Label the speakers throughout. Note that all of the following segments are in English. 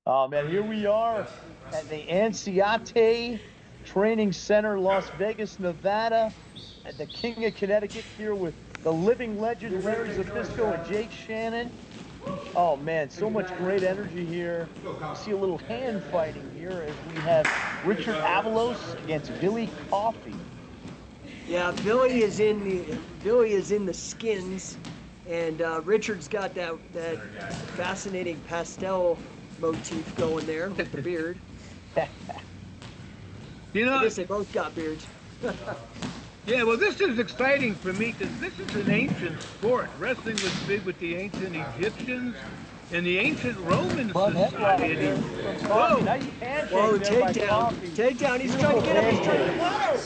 Speaker 1: Oh man, here we are at the Anciate Training Center, Las Vegas, Nevada, at the King of Connecticut here with the living legend Larry Zbyszko and Jake Shannon. Oh man, so much great energy here. You see a little hand fighting here as we have Richard Avalos against Billy Coffey.
Speaker 2: Yeah, Billy is in the skins, and Richard's got that fascinating pastel motif going there with the beard. I guess they both got beards.
Speaker 3: Yeah, well, this is exciting for me because this is an ancient sport. Wrestling was big with the ancient Egyptians and the ancient Roman society.
Speaker 1: Whoa! Now you
Speaker 2: Whoa, takedown. Takedown. He's trying to get up. He's trying to whoa!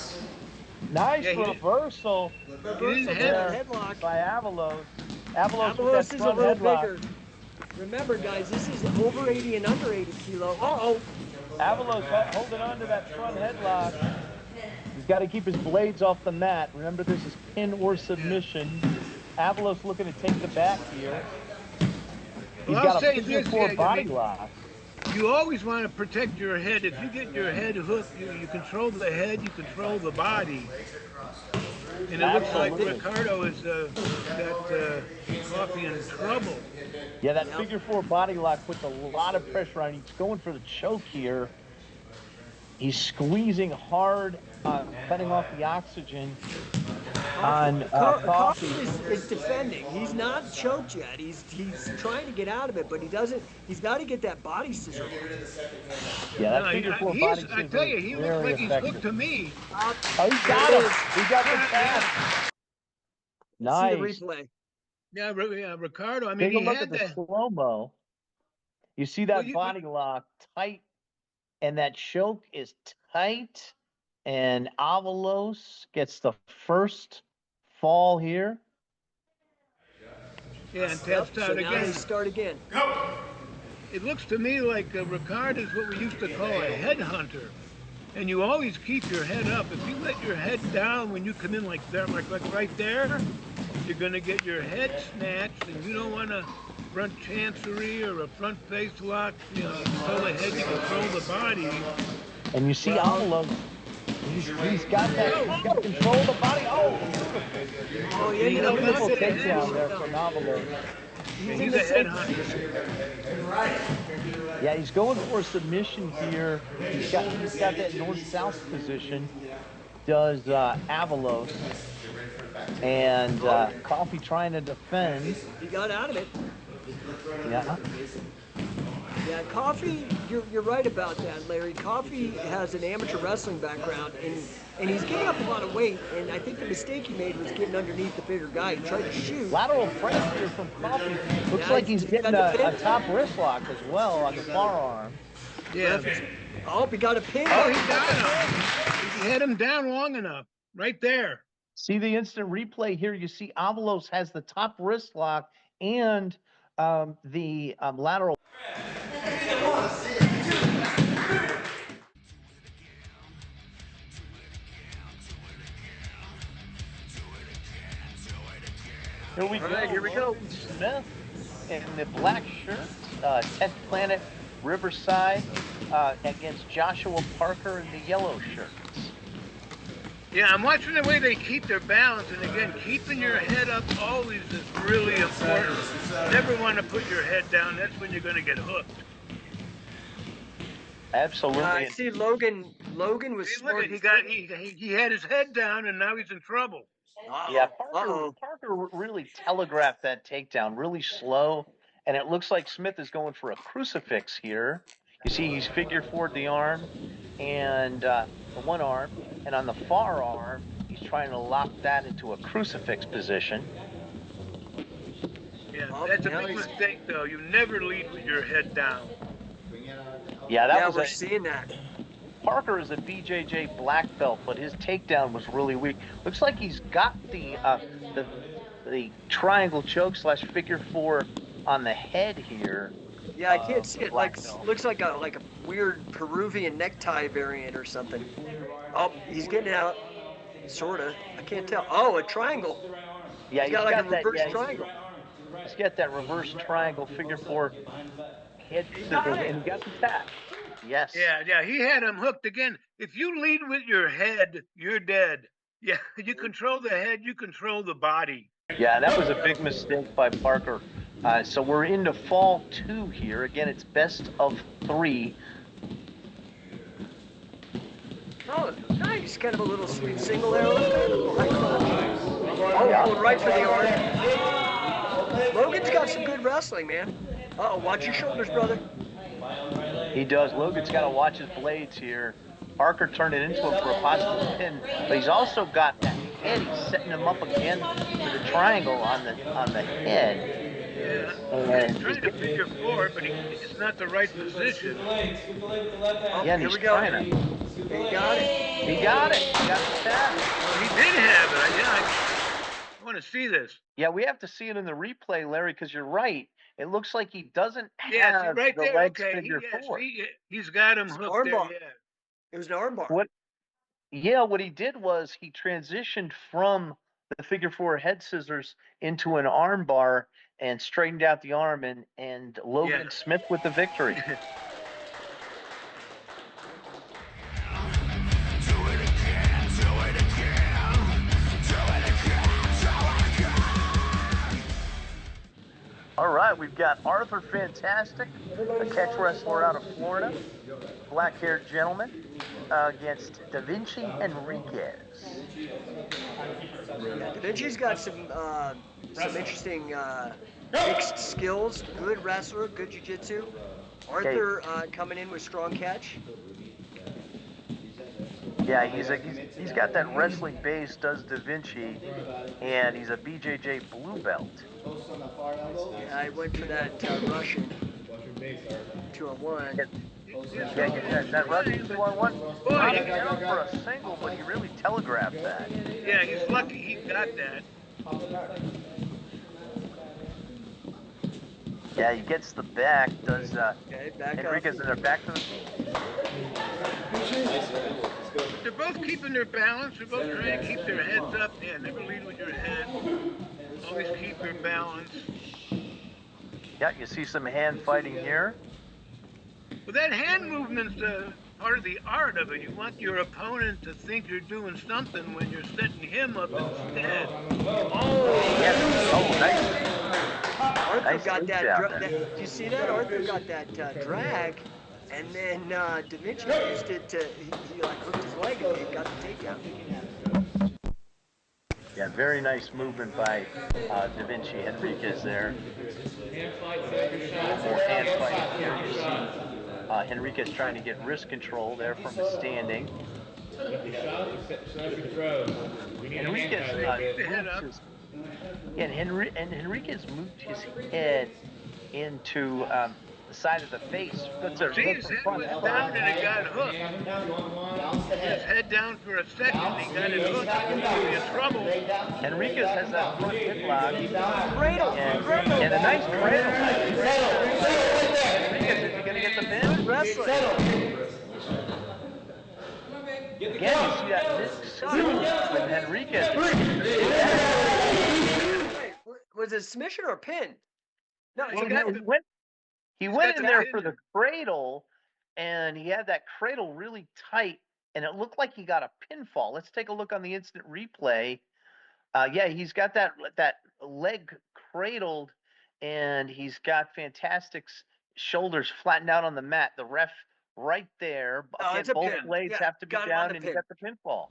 Speaker 1: Nice reversal.
Speaker 2: Reversal headlock
Speaker 1: by Avalos.
Speaker 2: Avalos is a little bigger. Remember, guys, this is over 80 and under 80 kilo. Uh-oh.
Speaker 1: Avalos holding on to that front headlock. He's got to keep his blades off the mat. Remember, this is pin or submission. Avalos looking to take the back here. He's got a figure-4 body lock.
Speaker 3: You always want to protect your head. If you get your head hooked, you control the head, you control the body. And it looks like Ricardo has got Coffey in trouble.
Speaker 1: Yeah, that figure-4 body lock puts a lot of pressure on him. He's going for the choke here. He's squeezing hard, cutting off the oxygen on Coffey.
Speaker 2: Is defending. He's not choked yet. He's trying to get out of it, but he doesn't. He's got to get that body scissor.
Speaker 1: Yeah, that figure-4 body scissor.
Speaker 3: I tell you, he looks like he's hooked to me.
Speaker 1: Oh, he got him. He got the tap. Nice.
Speaker 2: See the replay.
Speaker 3: Yeah, Ricardo. I mean,
Speaker 1: take a look at the slow-mo. You see that body lock tight, and that choke is tight, and Avalos gets the first fall here.
Speaker 3: Yeah, and taps out again.
Speaker 2: Now they start again.
Speaker 3: Go! It looks to me like Ricardo is what we used to call a headhunter. And you always keep your head up. If you let your head down when you come in like that, like right there, you're going to get your head snatched, and you don't want to front chancery or a front face lock. You know, control the head, you control the body.
Speaker 1: And you see Avalos. He's got that. He's got control of the body. Oh,
Speaker 2: yeah,
Speaker 1: beautiful takedown there from Avalos.
Speaker 3: He's a headhunter.
Speaker 1: Yeah, he's going for a submission here. He's got that north-south position. Does Avalos. And Coffey trying to defend.
Speaker 2: He got out of it.
Speaker 1: Yeah.
Speaker 2: Yeah, Coffey, you're right about that, Larry. Coffey has an amateur wrestling background, and he's getting up a lot of weight, and I think the mistake he made was getting underneath the bigger guy. He tried to shoot.
Speaker 1: Lateral press here from Coffey. Looks like he's getting a top wrist lock as well on the forearm.
Speaker 3: Yeah.
Speaker 2: Oh, he got a pin.
Speaker 3: Oh, he got him. He had him down long enough. Right there.
Speaker 1: See the instant replay here. You see Avalos has the top wrist lock and the lateral. Here we go.
Speaker 2: Here we go.
Speaker 1: Smith in the black shirt, 10th Planet Riverside against Joshua Parker in the yellow shirts.
Speaker 3: Yeah, I'm watching the way they keep their balance, and again, keeping your head up always is really important. Never want to put your head down. That's when you're going to get hooked.
Speaker 1: Absolutely.
Speaker 2: I see Logan was smart.
Speaker 3: He had his head down, and now he's in trouble.
Speaker 1: Yeah, Parker really telegraphed that takedown really slow, and it looks like Smith is going for a crucifix here. You see he's figure-4'd the arm and the one arm, and on the far arm, he's trying to lock that into a crucifix position.
Speaker 3: Yeah, that's a big mistake, though. You never lead with your head down.
Speaker 1: Yeah,
Speaker 2: we're seeing that.
Speaker 1: Parker is a BJJ black belt, but his takedown was really weak. Looks like he's got the triangle choke / figure-4 on the head here.
Speaker 2: Yeah, I can't see it. Looks like a weird Peruvian necktie variant or something. Oh, he's getting out. Sorta. I can't tell. Oh, a triangle.
Speaker 1: Yeah,
Speaker 2: he's got like a reverse triangle.
Speaker 1: He's got that reverse triangle figure-4. head scissors, and he got the tap. Yes.
Speaker 3: Yeah, he had him hooked again. If you lead with your head, you're dead. Yeah, you control the head, you control the body.
Speaker 1: Yeah, that was a big mistake by Parker. So we're into fall 2 here. Again, it's best of 3.
Speaker 2: Oh, nice. Kind of a little sweet single there. A little high crotch. Oh, going right for the arm. Logan's got some good wrestling, man. Uh-oh, watch your shoulders, brother.
Speaker 1: He does. Logan's got to watch his blades here. Parker turned it into him for a possible pin, but he's also got that head. He's setting him up again with a triangle on the head.
Speaker 3: Yeah, he's trying to figure 4, but it's not the right position.
Speaker 2: Oh,
Speaker 1: Yeah, and
Speaker 2: here
Speaker 1: he's
Speaker 2: we go.
Speaker 1: trying to.
Speaker 2: He got it.
Speaker 1: He got it. He got the tap.
Speaker 3: He did have it. I want to see this.
Speaker 1: Yeah, we have to see it in the replay, Larry, because you're right. It looks like he doesn't
Speaker 3: Yeah,
Speaker 1: have
Speaker 3: right
Speaker 1: the
Speaker 3: there.
Speaker 1: legs
Speaker 3: Okay,
Speaker 1: figure 4.
Speaker 3: he's got him hooked
Speaker 2: armbar.
Speaker 3: there. Yeah.
Speaker 2: It was an armbar.
Speaker 1: What he did was he transitioned from the figure 4 head scissors into an arm bar and straightened out the arm, and Logan Smith with the victory. All right, we've got Arthur Fantastic, a catch wrestler out of Florida, black-haired gentleman, against Vinci Henriquez.
Speaker 2: Yeah, Da Vinci's got some interesting mixed skills. Good wrestler, good jiu-jitsu. Arthur coming in with strong catch.
Speaker 1: Yeah, he's got that wrestling base, does Da Vinci, and he's a BJJ blue belt.
Speaker 2: Yeah, I went for that Russian 2-on-1.
Speaker 1: Yeah, that Russian 2-on-1. Not down for a single, but he really telegraphed that.
Speaker 3: Yeah, he's lucky he got that.
Speaker 1: Yeah, he gets the back, does Henriquez, and they're back to the
Speaker 3: They're both keeping their balance. They're both trying to keep their heads up. Yeah, never lead with your head. Always keep your balance.
Speaker 1: Yeah, you see some hand fighting here.
Speaker 3: Well, that hand movement's part of the art of it. You want your opponent to think you're doing something when you're setting him up instead.
Speaker 1: Yes. Oh, nice.
Speaker 2: Arthur
Speaker 1: Nice
Speaker 2: got
Speaker 1: takedown
Speaker 2: that. Did you see that? Arthur got that drag, and then Da Vinci used it to. He like hooked his leg and he got the takedown.
Speaker 1: Yeah, very nice movement by Da Vinci Henriquez there. More hand fighting here. You see Henriquez trying to get wrist control there from the standing. Henriquez moves his, and Henriquez moved his head into the side of the face.
Speaker 3: See, his head was down and it got hooked. His head down for a second, he got it hooked. He was in trouble.
Speaker 1: Henriquez has that front headlock.
Speaker 2: Cradle.
Speaker 1: And a nice cradle. Henriquez, is he going to get the pin?
Speaker 2: Wrestling.
Speaker 1: Again, you see that mixed with Henriquez.
Speaker 2: Was it a submission or a pin? No,
Speaker 1: He went in there for the cradle, and he had that cradle really tight, and it looked like he got a pinfall. Let's take a look on the instant replay. Yeah, he's got that leg cradled, and he's got Fantastic's shoulders flattened out on the mat. The ref right there. Again, both blades have to be down, and he got the pinfall.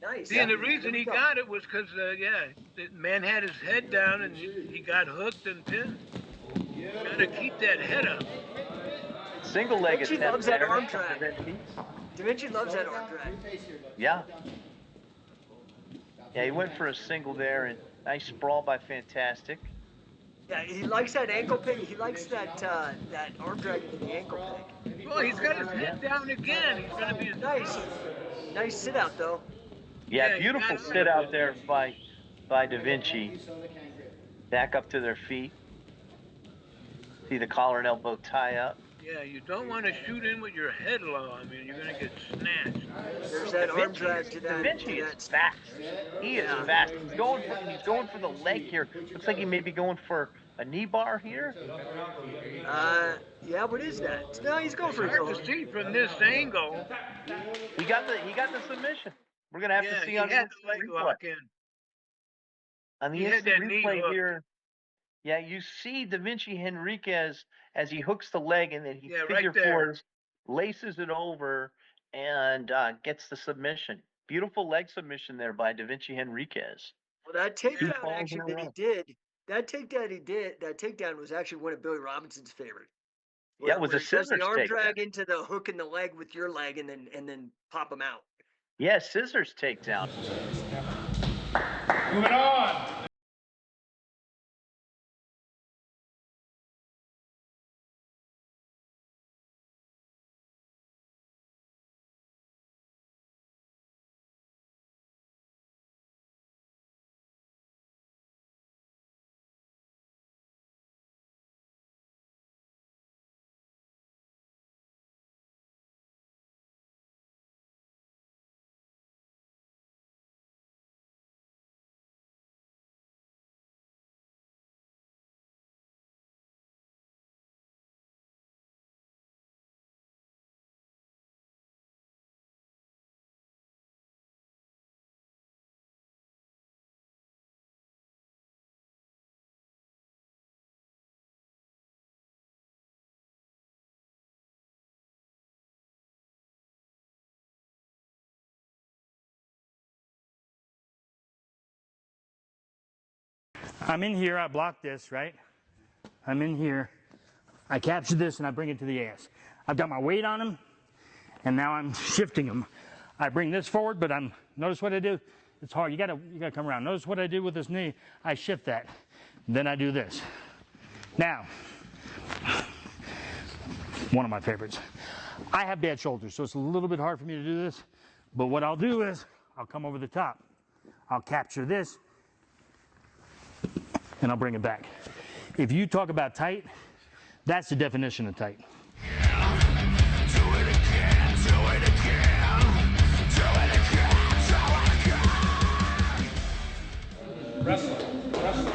Speaker 2: Nice.
Speaker 3: See, and the reason he got it was because, the man had his head down, and he got hooked and pinned. You got to keep that head up.
Speaker 1: Single leg attempt.
Speaker 2: Da Vinci loves that arm drag. Da Vinci loves that arm drag.
Speaker 1: Yeah. Yeah, he went for a single there, and nice sprawl by Fantastic.
Speaker 2: Yeah, he likes that ankle pick. He likes that arm drag into the ankle pick.
Speaker 3: Well, he's got his head down again. He's going to be
Speaker 2: nice sit out though.
Speaker 1: Yeah, beautiful sit out there by Da Vinci. Back up to their feet. See the collar and elbow tie up.
Speaker 3: Yeah, you don't want to shoot in with your head low. I mean, you're going to get snatched.
Speaker 2: There's that arm drag to that.
Speaker 1: Da Vinci is fast. He is fast. He's going for the leg here. Looks like he may be going for a knee bar here?
Speaker 2: Yeah, what is that? No, he's going for a
Speaker 3: Hard to see from this angle.
Speaker 1: He got the submission. We're gonna have to see on
Speaker 3: he had
Speaker 1: the
Speaker 3: the leg
Speaker 1: replay.
Speaker 3: lock in.
Speaker 1: On the
Speaker 3: He had
Speaker 1: instant
Speaker 3: that knee
Speaker 1: replay
Speaker 3: hook.
Speaker 1: here, yeah, you see Vinci Henriquez as he hooks the leg and then he figure fours, laces it over, and gets the submission. Beautiful leg submission there by Vinci Henriquez.
Speaker 2: Well, that takedown actually that he did, that takedown was actually one of Billy Robinson's favorite.
Speaker 1: Yeah, it was a scissors
Speaker 2: the arm
Speaker 1: takedown.
Speaker 2: drag into the hook in the leg with your leg and then pop him out.
Speaker 1: Yeah, scissors takedown.
Speaker 4: Moving on. I'm in here, I block this, right? I'm in here, I capture this and I bring it to the ass. I've got my weight on him, and now I'm shifting him. I bring this forward, but notice what I do? It's hard, you gotta come around. Notice what I do with this knee, I shift that. Then I do this. Now, one of my favorites. I have bad shoulders, so it's a little bit hard for me to do this, but what I'll do is, I'll come over the top. I'll capture this, and I'll bring it back. If you talk about tight, that's the definition of tight.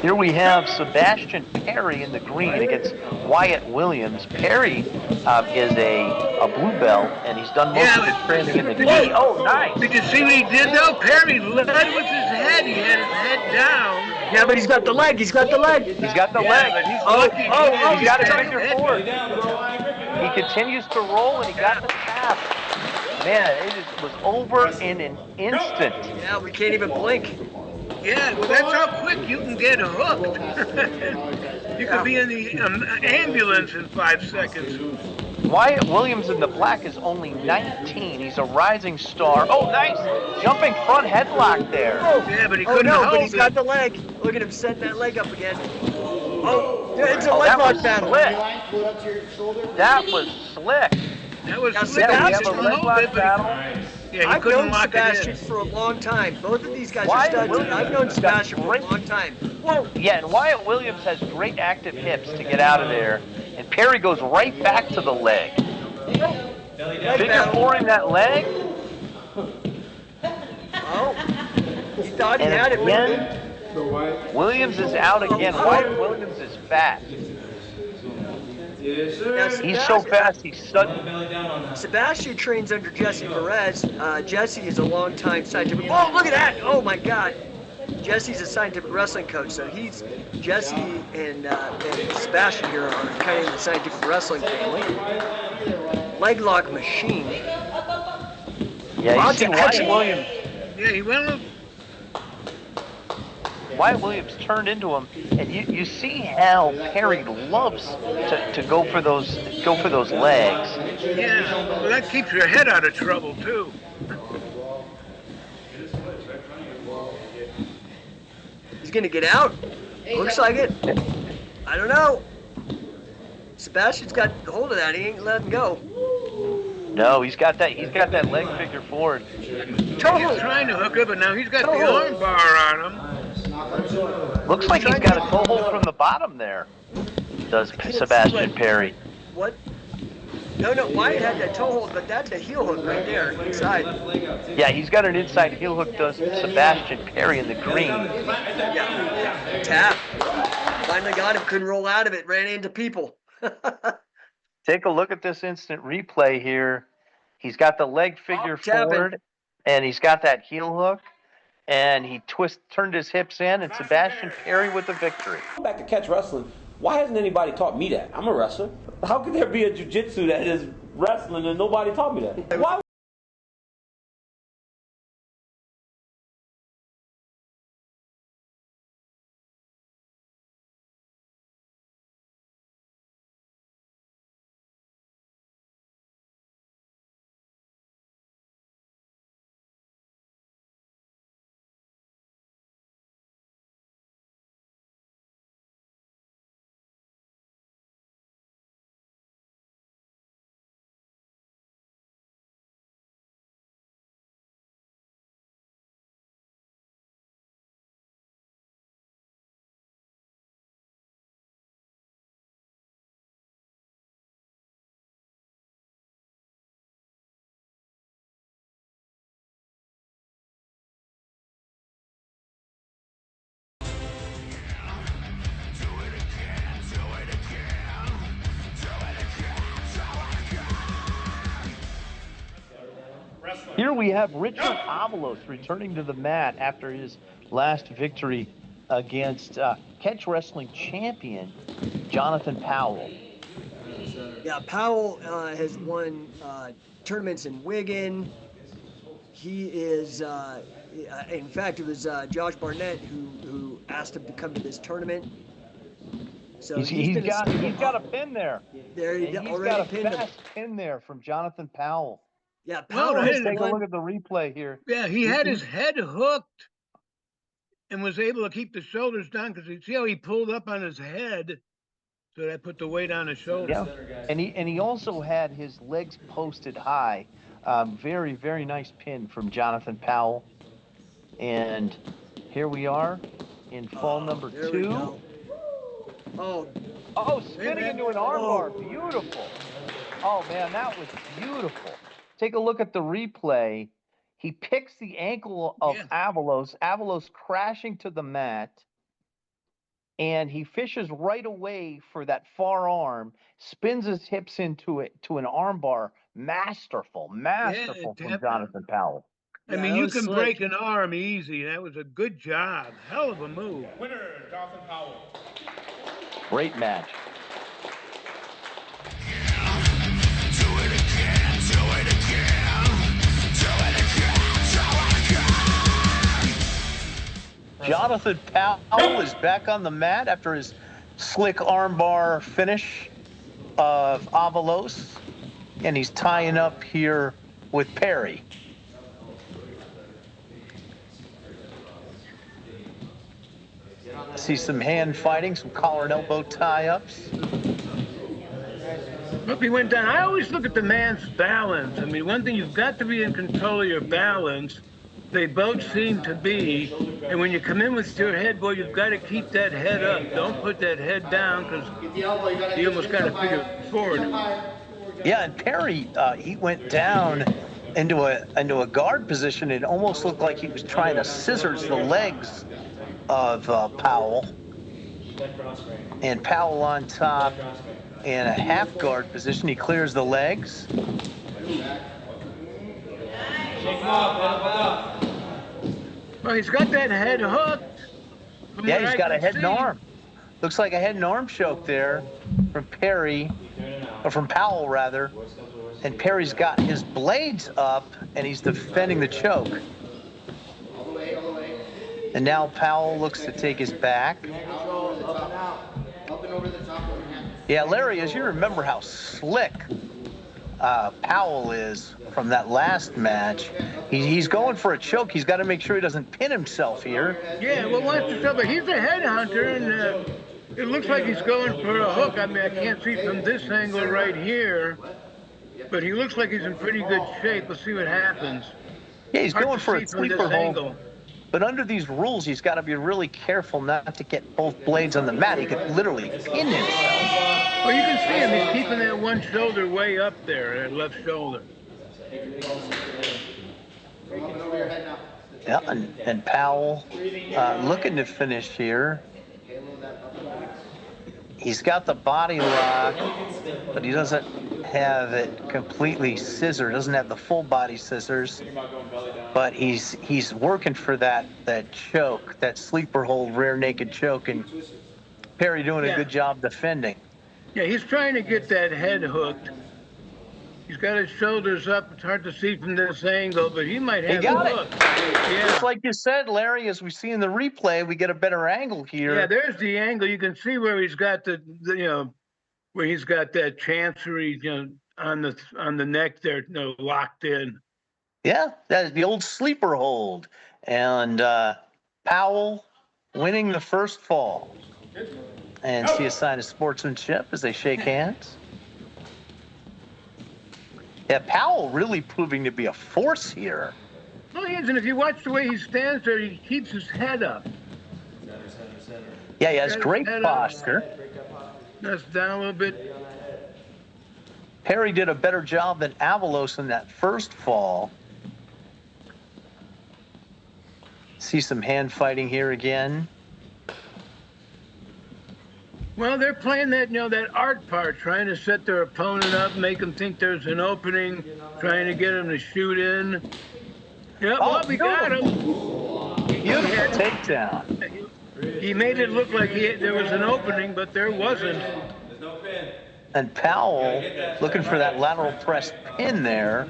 Speaker 1: Here we have Sebastian Perry in the green against Wyatt Williams. Perry is a blue belt, and he's done most of his training in the gi. Oh, nice.
Speaker 3: Did you see what he did, though? Perry led with his head. He had his head down.
Speaker 2: Yeah, but he's got the leg. He's got the leg.
Speaker 1: He's got the leg.
Speaker 3: But he's lucky.
Speaker 1: He's got a figure four. He continues to roll, and he got the tap. Man, it was over in an instant.
Speaker 2: Yeah, we can't even blink.
Speaker 3: Yeah, well, that's how quick you can get hooked. You could be in the ambulance in 5 seconds.
Speaker 1: Wyatt Williams in the black is only 19. He's a rising star. Oh, nice. Jumping front headlock there.
Speaker 3: Yeah, but he couldn't hold
Speaker 2: but he's
Speaker 3: it.
Speaker 2: got the leg. Look at him setting that leg up again. Oh, it's a leg lock battle.
Speaker 1: That was slick.
Speaker 3: That was
Speaker 2: Now,
Speaker 3: slick.
Speaker 1: Yeah, we
Speaker 3: He
Speaker 1: have a
Speaker 3: couldn't
Speaker 1: leg
Speaker 3: hold
Speaker 1: lock
Speaker 3: it, but
Speaker 1: battle.
Speaker 3: yeah, he
Speaker 2: I've
Speaker 3: couldn't
Speaker 2: known
Speaker 3: lock
Speaker 2: Sebastian
Speaker 3: it in.
Speaker 2: for a long time. Both of these guys
Speaker 1: Wyatt
Speaker 2: are studs.
Speaker 1: Williams
Speaker 2: I've known
Speaker 1: got
Speaker 2: Sebastian for a
Speaker 1: great-
Speaker 2: long time.
Speaker 1: Whoa. Yeah, and Wyatt Williams has great active hips to get out of there. And Perry goes right back to the leg. Figure fouring that leg.
Speaker 2: Oh, he thought he
Speaker 1: And
Speaker 2: had it.
Speaker 1: again, Williams is out again. Wyatt Williams is fast. He's so fast, he's sudden.
Speaker 2: Sebastian trains under Jesse Perez. Jesse is a long-time scientific. Oh, look at that! Oh my God! Jesse's a scientific wrestling coach, so Jesse and Sebastian here are kind of in the scientific wrestling family. Leg lock machine.
Speaker 1: Yeah, you see Wyatt Williams.
Speaker 3: Yeah, he went.
Speaker 1: Wyatt Williams turned into him, and you see how Perry loves to go for those legs.
Speaker 3: Yeah, well, that keeps your head out of trouble too.
Speaker 2: He's gonna get out. Looks like it. I don't know. Sebastian's got hold of that. He ain't letting go.
Speaker 1: No, he's got that leg figure forward.
Speaker 3: He's trying to hook up, but now he's got the arm bar on him.
Speaker 1: Looks like he's got a toe hold from the bottom there. Does Sebastian Perry?
Speaker 2: What? No, Wyatt had that toe hold, but that's a heel hook right there inside.
Speaker 1: Yeah, he's got an inside heel hook, does Sebastian Perry in the green.
Speaker 2: Yeah. Tap. Finally got him. Couldn't roll out of it. Ran into people.
Speaker 1: Take a look at this instant replay here. He's got the leg figure forward, and he's got that heel hook, and he turned his hips in, and Sebastian Perry with the victory.
Speaker 5: Back to catch wrestling. Why hasn't anybody taught me that? I'm a wrestler. How could there be a jiu-jitsu that is wrestling and nobody taught me that? Why?
Speaker 1: Here we have Richard Avalos returning to the mat after his last victory against catch wrestling champion Jonathan Powell.
Speaker 2: Yeah, Powell has won tournaments in Wigan. He is, in fact, it was Josh Barnett who asked him to come to this tournament. So
Speaker 1: he's got a pin there.
Speaker 2: There he
Speaker 1: he's
Speaker 2: already
Speaker 1: got a
Speaker 2: pinned him.
Speaker 1: fast pin there from Jonathan Powell.
Speaker 2: Yeah, Powell
Speaker 1: Let's take a look at the replay here.
Speaker 3: Yeah, he had his head hooked and was able to keep the shoulders down because you see how he pulled up on his head, so that put the weight on his shoulders.
Speaker 1: Yeah, and he also had his legs posted high. Very, very nice pin from Jonathan Powell. And here we are in fall number 2. Oh, spinning into an armbar. Beautiful. Oh, man, that was beautiful. Take a look at the replay. He picks the ankle of Avalos. Avalos crashing to the mat. And he fishes right away for that far arm, spins his hips into an armbar. Masterful from Jonathan Powell.
Speaker 3: I mean, you can break an arm easy. That was a good job. Hell of a move.
Speaker 6: Winner, Jonathan Powell.
Speaker 1: Great match. Jonathan Powell is back on the mat after his slick armbar finish of Avalos, and he's tying up here with Perry. See some hand fighting, some collar and elbow tie-ups.
Speaker 3: Look, he went down. I always look at the man's balance. I mean, one thing, you've got to be in control of your balance. They both seem to be. And when you come in with your head, boy, you've got to keep that head up. Don't put that head down because you almost got to figure forward.
Speaker 1: Yeah, and Perry, he went down into a guard position. It almost looked like he was trying to scissors the legs of Powell. And Powell on top in a half guard position. He clears the legs.
Speaker 3: Well, he's got that head hooked.
Speaker 1: Yeah, he's got a head and arm. Looks like a head and arm choke there from Perry, or from Powell rather. And Perry's got his blades up, and he's defending the choke. And now Powell looks to take his back. Yeah, Larry, as you remember how slick Powell is from that last match, he's going for a choke. He's got to make sure he doesn't pin himself here.
Speaker 3: Yeah, well, watch yourself. But he's a headhunter, and it looks like he's going for a hook. I mean, I can't see from this angle right here, but he looks like he's in pretty good shape. We'll see what happens.
Speaker 1: Yeah, he's going for a sleeper hold.
Speaker 3: Angle.
Speaker 1: But under these rules, he's got to be really careful not to get both blades on the mat. He could literally pin himself.
Speaker 3: Well, you can see him. He's keeping that one shoulder way up there, that left shoulder.
Speaker 1: Yeah, and Powell looking to finish here. He's got the body lock, but he doesn't have it completely scissored. Doesn't have the full body scissors. But he's working for that choke, that sleeper hold, rear naked choke, and Perry doing a good job defending.
Speaker 3: Yeah, he's trying to get that head hooked. He's got his shoulders up. It's hard to see from this angle, but he might have
Speaker 1: He got
Speaker 3: it
Speaker 1: it.
Speaker 3: hooked. Yeah.
Speaker 1: Just like you said, Larry, as we see in the replay, we get a better angle here.
Speaker 3: Yeah, there's the angle. You can see where he's got the where he's got that chancery, on the neck there, locked in.
Speaker 1: Yeah, that is the old sleeper hold. And Powell winning the first fall. And see a sign of sportsmanship as they shake hands. Yeah, Powell really proving to be a force here.
Speaker 3: Well, he is, and if you watch the way he stands there, he keeps his head up.
Speaker 1: Yeah, he has great posture.
Speaker 3: That's down a little bit.
Speaker 1: Perry did a better job than Avalos in that first fall. See some hand fighting here again.
Speaker 3: Well, they're playing that, that art part, trying to set their opponent up, make them think there's an opening, trying to get them to shoot in. Yeah, well, we got him.
Speaker 1: Beautiful takedown.
Speaker 3: He made it look like there was an opening, but there wasn't.
Speaker 1: And Powell looking for that lateral press pin there.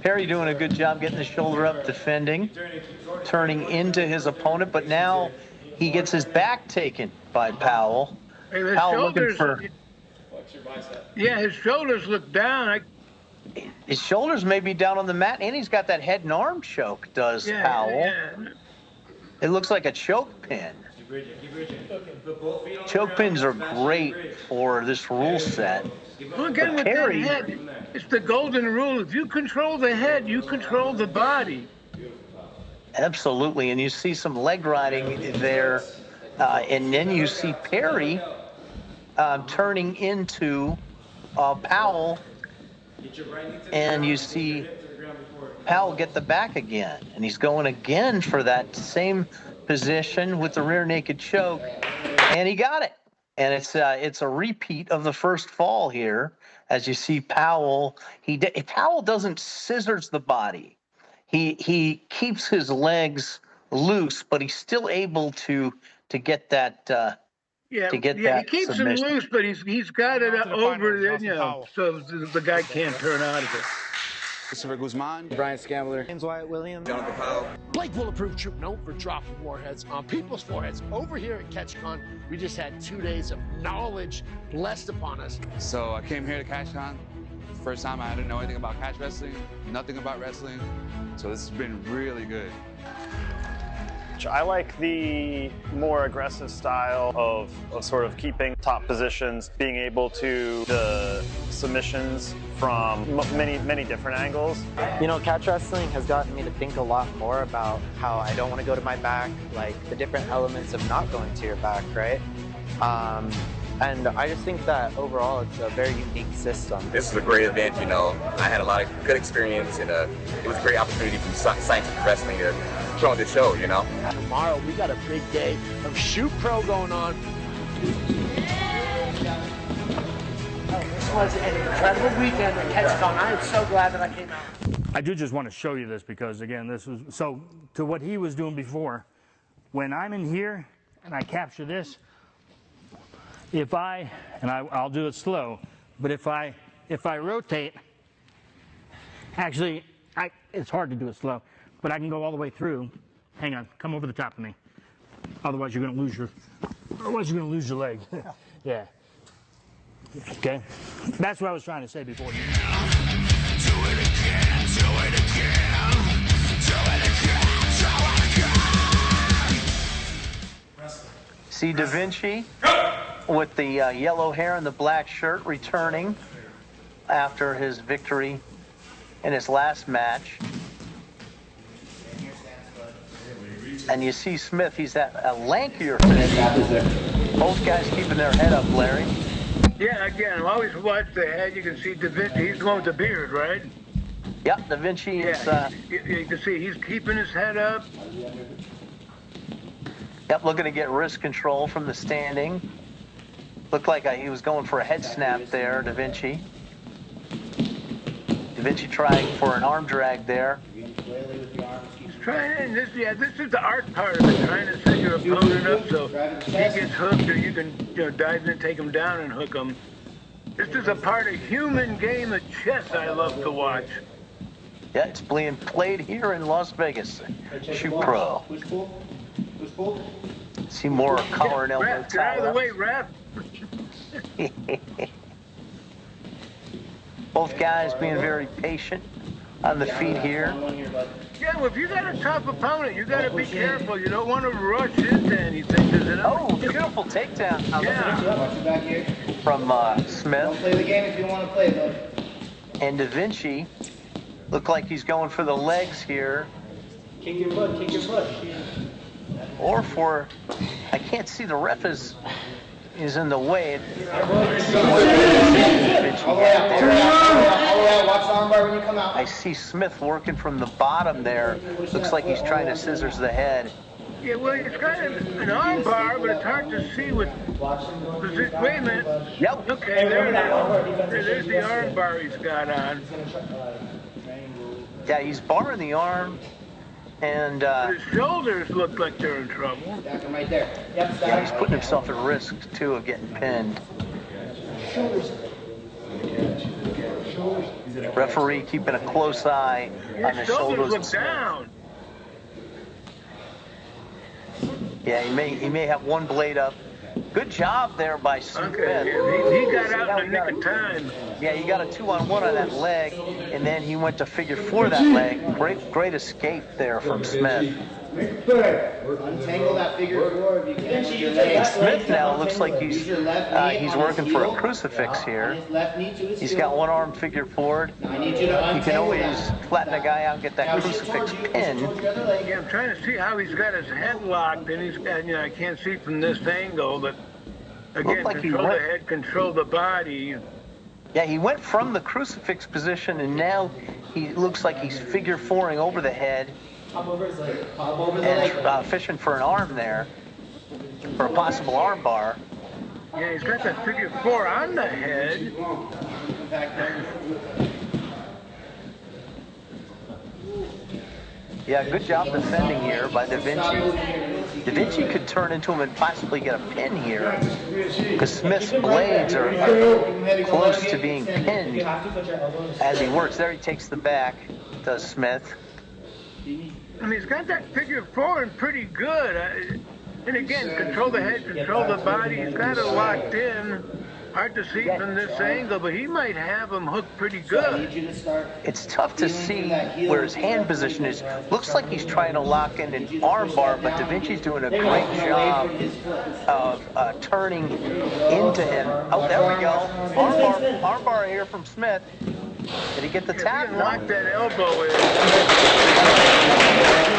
Speaker 1: Perry doing a good job getting the shoulder up, defending, turning into his opponent, but now he gets his back taken by Powell.
Speaker 3: Hey,
Speaker 1: Powell looking for...
Speaker 3: Yeah, his shoulders look down.
Speaker 1: His shoulders may be down on the mat, and he's got that head and arm choke, Powell.
Speaker 3: Yeah.
Speaker 1: It looks like a choke pin. Choke pins are great for this rule set.
Speaker 3: Well, again, with Perry, that head, it's the golden rule. If you control the head, you control the body.
Speaker 1: Absolutely, and you see some leg riding there, and then you see Perry turning into Powell, and you see Powell get the back again, and he's going again for that same position with the rear naked choke, and he got it. And it's a repeat of the first fall here, as you see Powell. Powell doesn't scissors the body. He keeps his legs loose, but he's still able to get that.
Speaker 3: He keeps
Speaker 1: submission.
Speaker 3: him loose, but he's got it over there, so the guy can't turn out of it.
Speaker 6: Christopher Guzman, Brian Scambler,
Speaker 7: Wyatt Williams,
Speaker 6: Jonathan Powell.
Speaker 8: Blake Bulletproof Troop, known for dropping warheads on people's foreheads. Over here at CatchCon, we just had 2 days of knowledge blessed upon us.
Speaker 6: So I came here to CatchCon. First time I didn't know anything about catch wrestling, nothing about wrestling. So this has been really good.
Speaker 9: I like the more aggressive style of sort of keeping top positions, being able to the submissions from many different angles.
Speaker 7: You know, catch wrestling has gotten me to think a lot more about how I don't want to go to my back, like the different elements of not going to your back, right? And I just think that overall it's a very unique system.
Speaker 10: This is a great event, I had a lot of good experience, and it was a great opportunity from Scientific Wrestling to put on this show,
Speaker 8: Tomorrow, we got a big day of Shoot Pro going on. This was an incredible weekend at CatchCon. I am so glad that I came out.
Speaker 4: I do just want to show you this because, again, this was so to what he was doing before. When I'm in here and I capture this, I'll do it slow, but if I rotate, actually, it's hard to do it slow, but I can go all the way through. Hang on, come over the top of me. Otherwise, you're going to lose your leg. Yeah. Okay. That's what I was trying to say before. Do it again, do it again, do it again.
Speaker 1: See Da Vinci with the yellow hair and the black shirt returning after his victory in his last match. And you see Smith, he's a lankier finish. Both guys keeping their head up, Larry.
Speaker 3: Yeah, again, always watch the head. You can see Da Vinci, he's the one with the beard, right?
Speaker 1: Yep, Da Vinci is...
Speaker 3: you can see he's keeping his head up.
Speaker 1: Yep, looking to get wrist control from the standing. Looked like he was going for a head snap there, Da Vinci. Da Vinci trying for an arm drag there.
Speaker 3: He's trying, this is the art part of it, trying to set your opponent up so if he gets hooked or you can dive in and take him down and hook him. This is a part of human game of chess I love to watch.
Speaker 1: Yeah, it's being played here in Las Vegas. Shoot Pro. See more collar and elbow tie.
Speaker 3: Get out of the way, ref.
Speaker 1: Both guys being very patient on the feet here.
Speaker 3: Yeah, well, if you got a tough opponent, you got to be careful. You don't want to rush into anything.
Speaker 1: Oh, beautiful takedown.
Speaker 3: Yeah.
Speaker 1: From Smith.
Speaker 11: Don't play the game if you want to play, bud.
Speaker 1: And Da Vinci look like he's going for the legs here.
Speaker 11: Kick your foot, kick your foot.
Speaker 1: Or for, I can't see, the ref is in the way.
Speaker 11: All the way out, watch the armbar when you come out.
Speaker 1: I see Smith working from the bottom there. Looks like he's trying to scissors the head.
Speaker 3: Yeah, well, it's kind of an armbar, but it's hard to see with. Wait a minute.
Speaker 1: Yep.
Speaker 3: Okay, there's the armbar he's got on.
Speaker 1: Yeah, he's barring the arm, and
Speaker 3: his shoulders look like they're in trouble.
Speaker 11: Right there. Yep,
Speaker 1: yeah, he's putting himself at risk too of getting pinned. Referee keeping a close eye on the shoulders.
Speaker 3: Look down.
Speaker 1: Yeah, he may have one blade up. Good job there by Smith.
Speaker 3: Okay, yeah, he got out in the nick of time.
Speaker 1: Yeah, he got a 2-on-1 on that leg, and then he went to figure 4 that leg. Great escape there from Smith.
Speaker 11: Untangle that figure 4 if you can.
Speaker 1: And Smith now looks like he's working for a crucifix here. He's got one arm figure forward. He can always flatten a guy out and get that crucifix pin.
Speaker 3: Yeah, I'm trying to see how he's got his head locked, and he's got, I can't see from this angle, but again, like control the head, control the body.
Speaker 1: Yeah, he went from the crucifix position, and now he looks like he's figure 4ing over the head. And fishing for an arm there, for a possible arm bar.
Speaker 3: Yeah, he's got that figure 4 on the head.
Speaker 1: Yeah, good job defending here by Da Vinci. Da Vinci could turn into him and possibly get a pin here, because Smith's blades are close to being pinned as he works. There he takes the back, does Smith.
Speaker 3: I mean, he's got that figure 4 and pretty good. And again, control the head, control the body. He's got it locked in. Hard to see from this angle, but he might have him hooked pretty good.
Speaker 1: It's tough to see where his hand position is. Looks like he's trying to lock in an armbar, but Da Vinci's doing a great job of turning into him. Oh, there we go. Armbar here from Smith. Did he get the tap?
Speaker 3: He locked that elbow in. He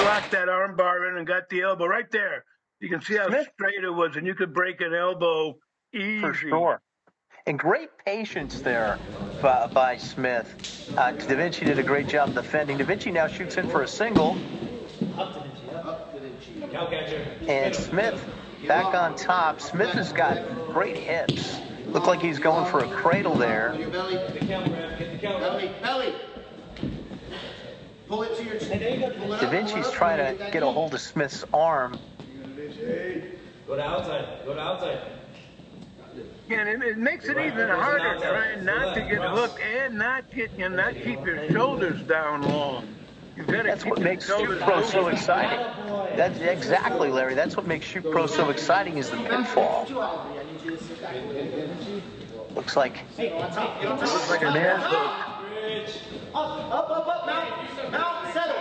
Speaker 3: locked that armbar in and got the elbow right there. You can see how straight it was, and you could break an elbow easy.
Speaker 1: For sure. And great patience there by Smith. Da Vinci did a great job defending. Da Vinci now shoots in for a single. And Smith back on top. Smith has got great hips. Looked like he's going for a cradle there.
Speaker 11: Belly. Pull it to your chin.
Speaker 1: Da Vinci's trying to get a hold of Smith's arm.
Speaker 12: Go to outside. Go to outside.
Speaker 3: Yeah, and it makes it even harder trying not to get hooked and not keep your shoulders down long.
Speaker 1: That's what makes Shoot Pro so exciting. That's exactly, Larry. That's what makes Shoot Pro so exciting is the pinfall. Looks like
Speaker 3: an air hook.
Speaker 11: Up, mount, settle.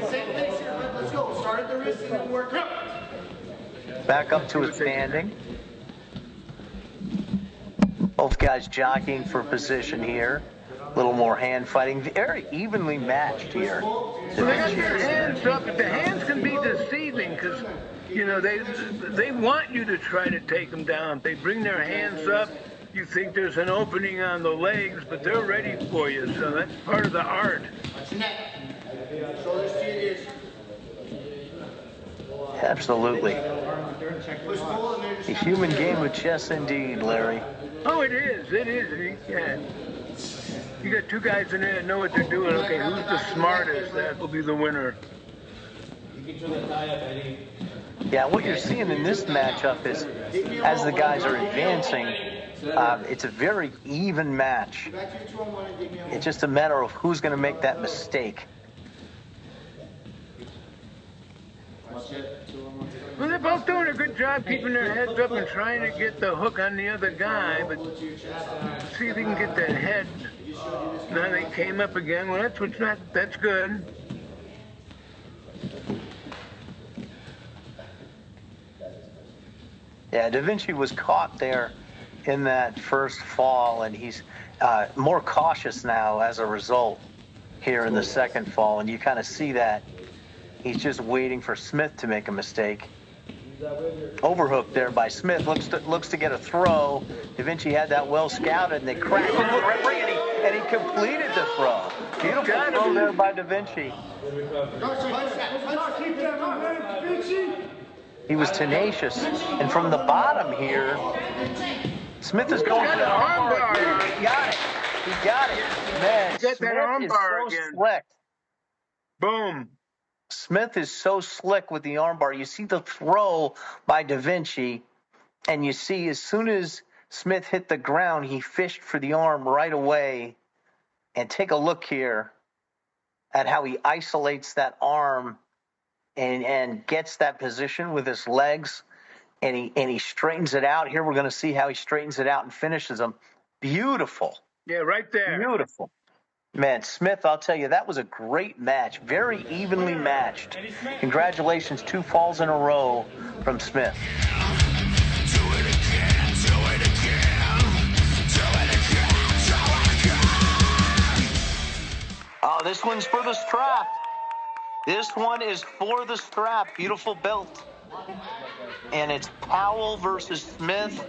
Speaker 11: Same pace here, let's go. Start at the wrist and then work up.
Speaker 1: Back up to a standing. Both guys jockeying for position here. A little more hand fighting. Very evenly matched here.
Speaker 3: Well, they got their hands up, but the hands can be deceiving because, they want you to try to take them down. They bring their hands up. You think there's an opening on the legs, but they're ready for you. So that's part of the art.
Speaker 11: Shoulders to your ears.
Speaker 1: Absolutely.
Speaker 11: Push pull and then
Speaker 1: A human game of chess indeed, Larry.
Speaker 3: Oh, it is. It is. Yeah. You got two guys in there that know what they're doing. Okay, who's the smartest? That will be the winner.
Speaker 12: You can turn the tie up, Eddie.
Speaker 1: Yeah, what you're seeing in this matchup is, as the guys are advancing, it's a very even match. It's just a matter of who's going to make that mistake.
Speaker 3: Well, they're both doing a good job keeping their heads up and trying to get the hook on the other guy, but see if he can get that head. Now they came up again. Well, that's good.
Speaker 1: Yeah, Da Vinci was caught there in that first fall, and he's more cautious now as a result here in the second fall, and you kind of see that. He's just waiting for Smith to make a mistake. Overhooked there by Smith. Looks to get a throw. Da Vinci had that well scouted, and they cracked the referee, and he completed the throw. Beautiful throw there by Da Vinci. He was tenacious, and from the bottom here, Smith is going for the armbar. He got it. He got it. Man, Smith is so slick.
Speaker 3: Boom.
Speaker 1: Smith is so slick with the armbar. You see the throw by Da Vinci, and you see as soon as Smith hit the ground, he fished for the arm right away. And take a look here at how he isolates that arm and gets that position with his legs, and he straightens it out. Here we're going to see how he straightens it out and finishes them. Beautiful.
Speaker 3: Yeah, right there.
Speaker 1: Beautiful. Man, Smith, I'll tell you, that was a great match. Very evenly matched. Congratulations, 2 falls in a row from Smith. Oh, this one's for the strap. This one is for the strap. Beautiful belt. And it's Powell versus Smith.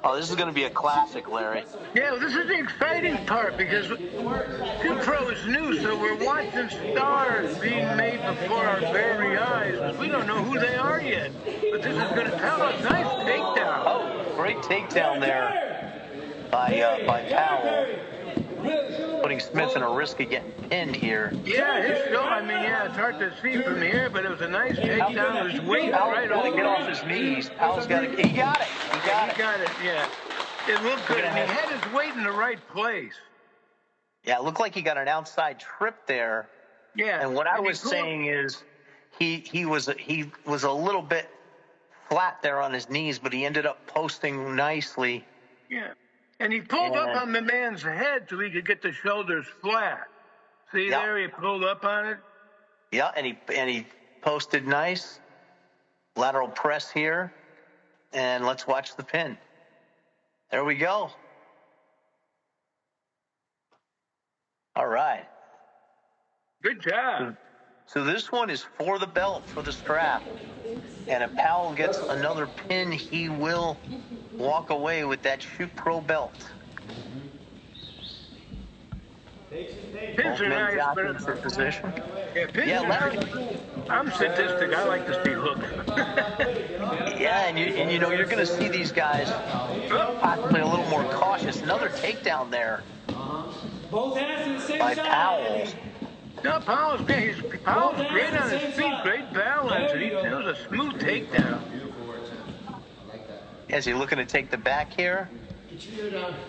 Speaker 1: Oh, this is going to be a classic, Larry.
Speaker 3: Yeah, well, this is the exciting part because Pro is new, so we're watching stars being made before our very eyes. We don't know who they are yet, but this is going to tell us. Nice takedown.
Speaker 1: Oh, great takedown there by Powell. Putting Smith in a risk of getting pinned here.
Speaker 3: Yeah, it's hard to see from here, but it was a nice takedown. It was weight right
Speaker 1: over. Get off his knees. Powell's got it. He got it. He got it.
Speaker 3: Yeah. It looked good, and he had his weight in the right place.
Speaker 1: Yeah, it looked like he got an outside trip there.
Speaker 3: Yeah.
Speaker 1: And what I was saying is he was a little bit flat there on his knees, but he ended up posting nicely.
Speaker 3: Yeah. And he pulled up on the man's head so he could get the shoulders flat. See there, he pulled up on it.
Speaker 1: Yeah, and he posted nice. Lateral press here. And let's watch the pin. There we go. All right.
Speaker 3: Good job.
Speaker 1: So this one is for the belt, for the strap. And if Powell gets another pin, he will walk away with that Shoot Pro belt.
Speaker 3: Pins are nice, but it's
Speaker 1: position.
Speaker 3: Yeah, pins are
Speaker 1: Larry.
Speaker 3: nice. I'm sadistic. I like to see hooks.
Speaker 1: Yeah, and you know you're going to see these guys possibly a little more cautious. Another takedown there by Powell.
Speaker 3: No, Powell's great on his feet, great balance, and it was a smooth takedown.
Speaker 1: Is he looking to take the back here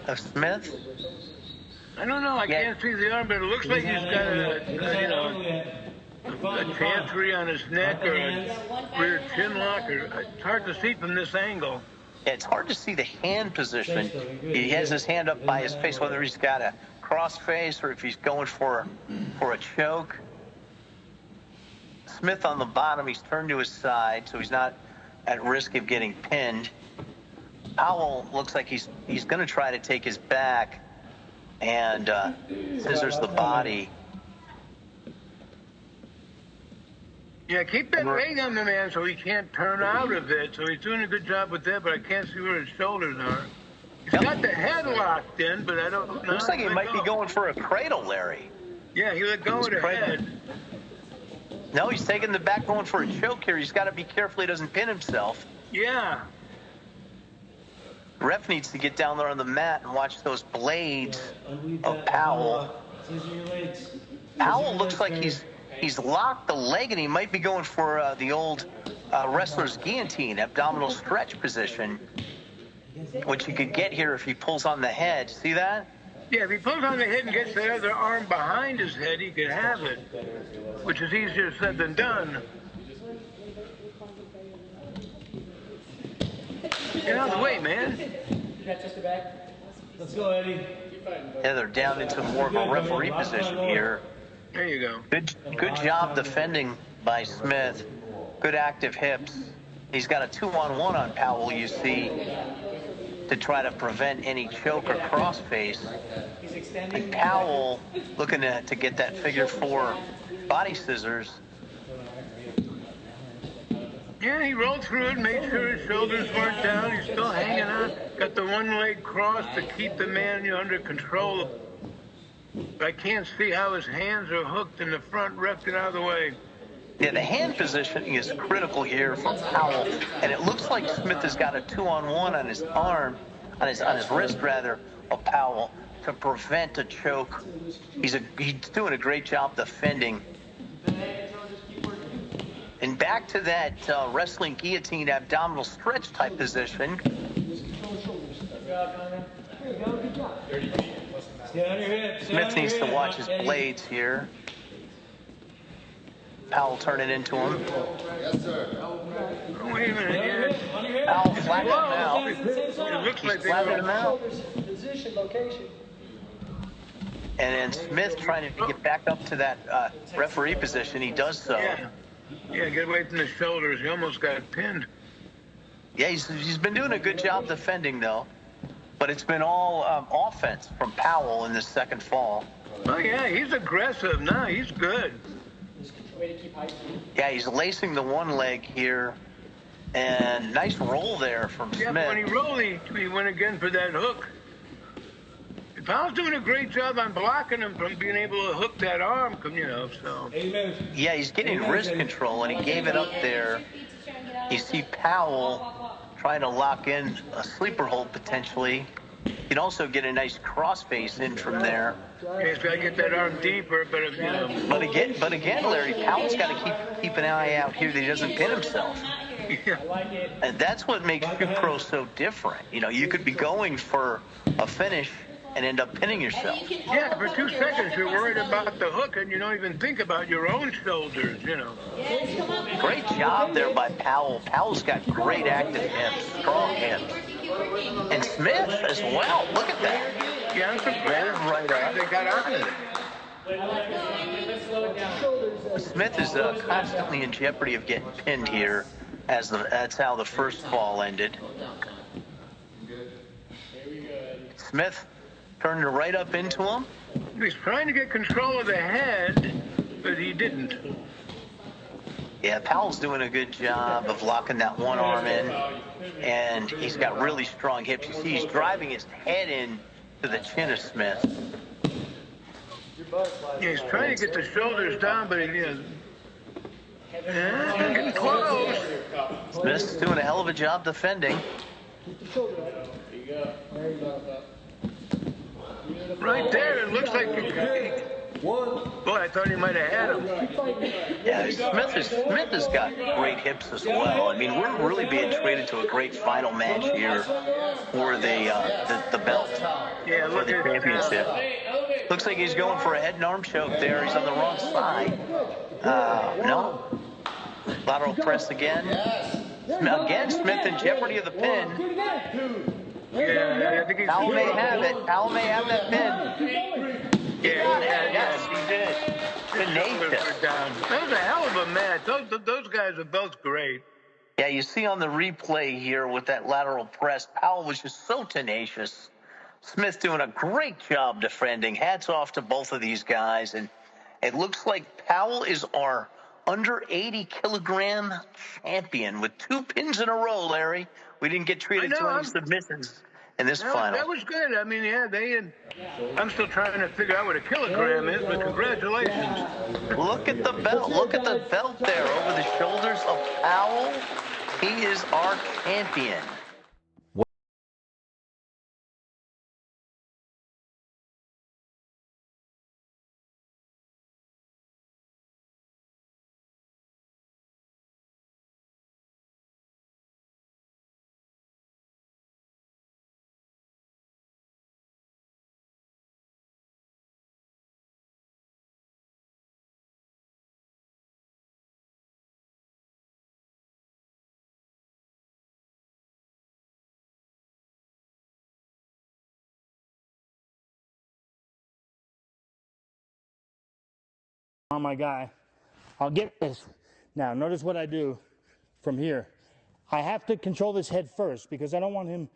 Speaker 1: of Smith?
Speaker 3: I don't know. I can't see the arm, but it looks like he's got a chancery on his neck or a rear chin lock. It's hard to see from this angle.
Speaker 1: Yeah, it's hard to see the hand position. He has his hand up by his face, whether he's got a cross face or if he's going for a choke. Smith on the bottom, he's turned to his side, so he's not at risk of getting pinned. Powell looks like he's going to try to take his back and scissors the body.
Speaker 3: Yeah, keep that weight on the man so he can't turn out of it. So he's doing a good job with that, but I can't see where his shoulders are. He's got the head locked in, but I don't know.
Speaker 1: Looks like he might be going for a cradle, Larry.
Speaker 3: Yeah, he let go of the head.
Speaker 1: No, he's taking the back, going for a choke here. He's got to be careful he doesn't pin himself.
Speaker 3: Yeah.
Speaker 1: Ref needs to get down there on the mat and watch those blades of Powell. Powell looks like he's locked the leg, and he might be going for the old wrestler's guillotine, abdominal stretch position, which he could get here if he pulls on the head. See that?
Speaker 3: Yeah, if he pulls on the head and gets the other arm behind his head, he could have it, which is easier said than done. Get out of the way, man.
Speaker 12: Let's go, Eddie.
Speaker 1: Yeah, they're down into more of a referee position here.
Speaker 3: There you go.
Speaker 1: Good job defending by Smith. Good active hips. He's got a 2-on-1 on Powell, you see, to try to prevent any choke or crossface. And Powell looking to get that figure 4 body scissors.
Speaker 3: Yeah, he rolled through it, made sure his shoulders weren't down. He's still hanging on. Got the one leg crossed to keep the man under control. I can't see how his hands are hooked in the front. Ref, get out of the way.
Speaker 1: Yeah, the hand positioning is critical here for Powell, and it looks like Smith has got a 2-on-1 on his arm, on his wrist rather, of Powell to prevent a choke. He's doing a great job defending. And back to that wrestling guillotine abdominal stretch type position. Smith needs to watch his blades here. Powell turning into him.
Speaker 3: Yes, sir. Wait a minute.
Speaker 1: Powell flattened him out.
Speaker 3: It looks like they
Speaker 1: flattened him out.
Speaker 2: Position, location.
Speaker 1: And then Smith trying to get back up to that referee position. He does so.
Speaker 3: Yeah, get away from the shoulders. He almost got pinned.
Speaker 1: Yeah, he's been doing a good job defending, though. But it's been all offense from Powell in this second fall.
Speaker 3: Oh, yeah, he's aggressive now. He's good.
Speaker 1: Yeah, he's lacing the one leg here. And nice roll there from Smith.
Speaker 3: Yeah, but when he rolled, he went again for that hook. Powell's doing a great job on blocking him from being able to hook that arm, you know, so.
Speaker 1: Yeah, he's getting wrist control, and he gave it up there. You see Powell trying to lock in a sleeper hold potentially. You can also get a nice crossface in from there.
Speaker 3: Yeah, he's got to get that arm deeper, but if, you know.
Speaker 1: But again, Larry, Powell's got to keep an eye out here that he doesn't pin himself.
Speaker 3: Yeah.
Speaker 1: And that's what makes Shoot Pro so different. You know, you could be going for a finish and end up pinning yourself.
Speaker 3: Yeah, for 2 seconds you're worried about the hook and you don't even think about your own shoulders, you know.
Speaker 1: Great job there by Powell. Powell's got great active hips, strong hips. And Smith as well. Look at that.
Speaker 3: Yeah, I'm surprised.
Speaker 1: Right up.
Speaker 3: They got on it.
Speaker 1: Smith is constantly in jeopardy of getting pinned here, as that's how the first fall ended. Smith turned it right up into him.
Speaker 3: He's trying to get control of the head, but he didn't.
Speaker 1: Yeah, Powell's doing a good job of locking that one arm in, and he's got really strong hips. You see he's driving his head in to the chin of Smith.
Speaker 3: Yeah, he's trying to get the shoulders down, but he is. Yeah, getting close.
Speaker 1: Smith's doing a hell of a job defending.
Speaker 3: Right there, it looks like boy, I thought he might have had him.
Speaker 1: Yeah, Smith has got great hips as well. I mean, we're really being traded to a great final match here for the belt,
Speaker 3: yeah,
Speaker 1: for the championship. Looks like he's going for a head and arm choke there. He's on the wrong side. No. Lateral press again. Again, Smith in jeopardy of the pin.
Speaker 3: Yeah, I think
Speaker 1: Powell may have it. Powell may have that pin.
Speaker 3: Yes,
Speaker 1: he did. Tenacious.
Speaker 3: That was a hell of a match. Those guys are both great.
Speaker 1: Yeah, you see on the replay here with that lateral press, Powell was just so tenacious. Smith doing a great job defending. Hats off to both of these guys. And it looks like Powell is our under 80 kilogram champion with 2 pins in a row, Larry. We didn't get treated to any submissions in this final.
Speaker 3: That was good. I mean, yeah, I'm still trying to figure out what a kilogram is, but congratulations.
Speaker 1: Look at the belt. Look at the belt there over the shoulders of Powell. He is our champion.
Speaker 4: On my guy, I'll get this. Now, notice what I do from here. I have to control this head first because I don't want him,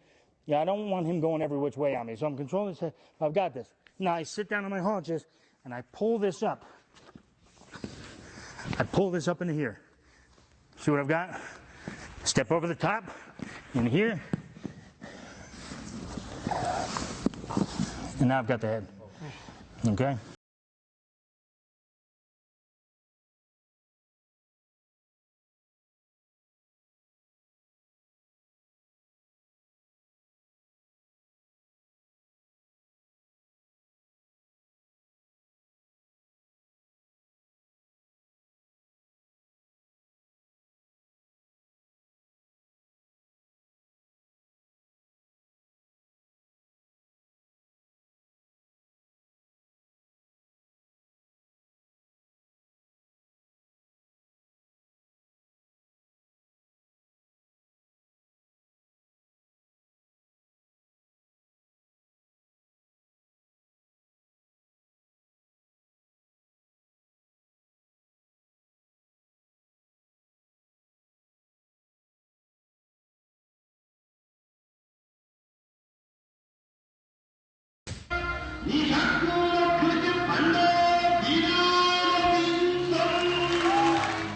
Speaker 4: I don't want him going every which way on me. So I'm controlling this head. I've got this. Now I sit down on my haunches and I pull this up. I pull this up into here. See what I've got? Step over the top, in here. And now I've got the head. Okay?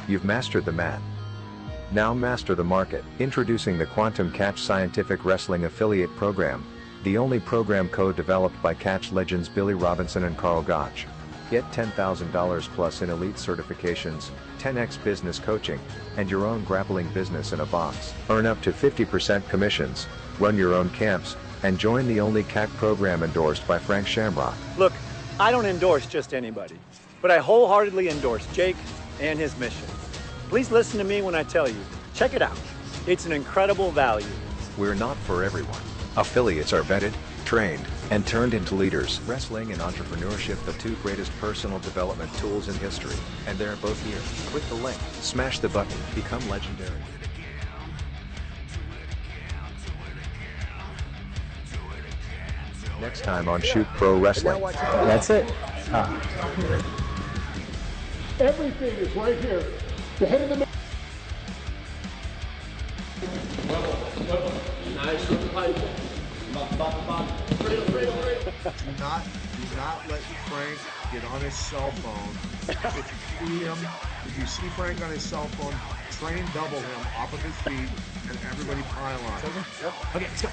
Speaker 13: You've mastered the mat. Now master the market. Introducing the Quantum Catch Scientific Wrestling Affiliate Program, the only program co-developed by catch legends Billy Robinson and Carl Gotch. Get $10,000 plus in elite certifications, 10x business coaching, and your own grappling business in a box. Earn up to 50% commissions, run your own camps, and join the only CAC program endorsed by Frank Shamrock.
Speaker 14: Look, I don't endorse just anybody, but I wholeheartedly endorse Jake and his mission. Please listen to me when I tell you, check it out. It's an incredible value.
Speaker 13: We're not for everyone. Affiliates are vetted, trained, and turned into leaders. Wrestling and entrepreneurship, the two greatest personal development tools in history, and they're both here. Click the link, smash the button, become legendary. Next time on Shoot Pro Wrestling.
Speaker 4: That's it.
Speaker 8: Everything is right here. The head of the
Speaker 11: Nice little pipe. Do not let Frank get on his cell phone. If you see him, if you see Frank on his cell phone, train double him off of his feet and everybody pile on.
Speaker 4: Okay, let's go.